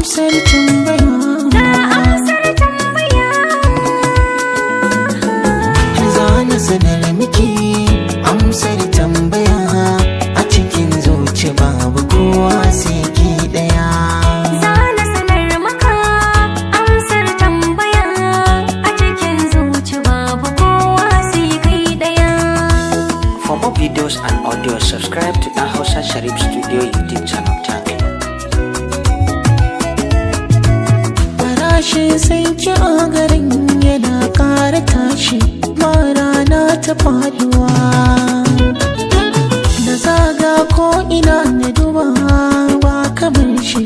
amsar tambaya. Ga amsar tambaya. Za na sanar miki amsar tambaya. A cikin zuci babu kowa sai ki daya. Za na sanar maka amsar tambaya. A cikin zuci babu kowa sai kai daya. For more videos and audio, subscribe to the Hausa Shareef Studio YouTube channel. Thank you. Farashin sanki a garin yana ƙara tashi, ma rana ta faduwa. Da zaga ko ina na duba ba kamar shi,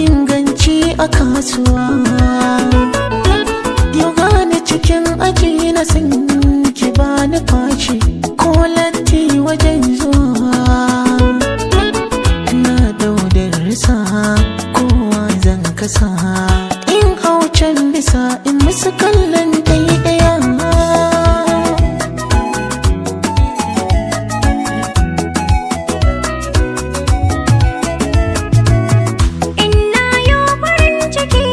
inganci a kasuwa. Yau gane cikin aji na san ki ba ni fashi, ko latti wajen zuwa. Na daudar risa kowa zan kasa, in hau can bisa in musu kallon ɗaya. Inna yo farin ciki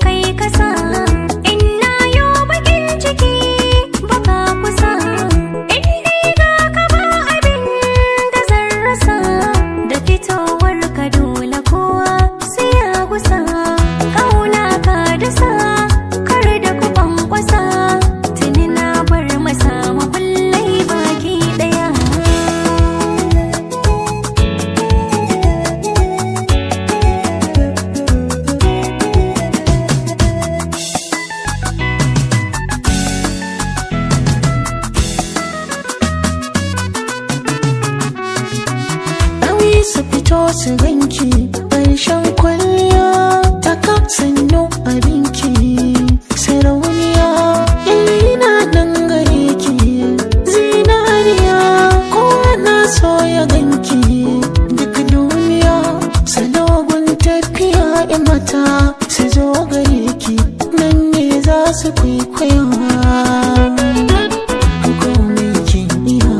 kai kasa, inna yo bakin ciki baka kusa. In dai ga ka ba abin da zan rasa, da fitowar ka dole kowa sai ya gusa. Kauna ka dasa kar da ku kwankwasa, tuni na bar masa makullai baki daya. Ɗawi su fito su ganki ƙarshen kwalliya, ta sannu abinki sarauniya. Ina nan gare ki zinariya, kowa na so ya ganki duk duniya. Salogun tafiya in mata su zo gare ki, nan ne za su kwaikwaya. Komai kin iya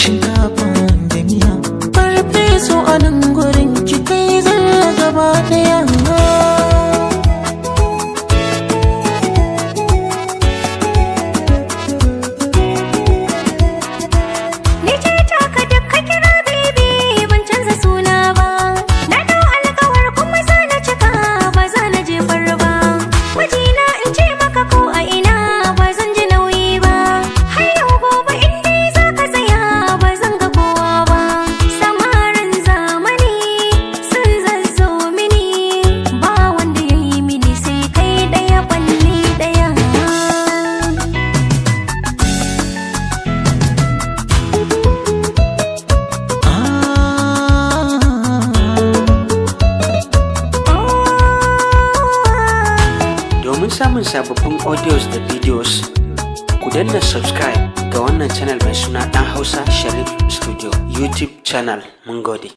shinkafa da miya, farfesu a nan gurin ki kai zan gaba daya. Ni ce taka duk ka kira baby, ban canza suna ba. Na dau alƙawar kuma za na cika, ba za na jefar ba. Mijina in ce maka ko a ina ba zan ji nauyi ba. Har yau gobe in dai za ka tsaya ba zan ga kowa ba. Samarin zamani sun zazzo mini, ba wanda ya yi mini sai kai ɗaya balli ɗaya. Domin samun sababbin audios da videos, ku danna subscribe ga wannan channel mai suna Dan Hausa Shareef Studio YouTube channel. Mun gode.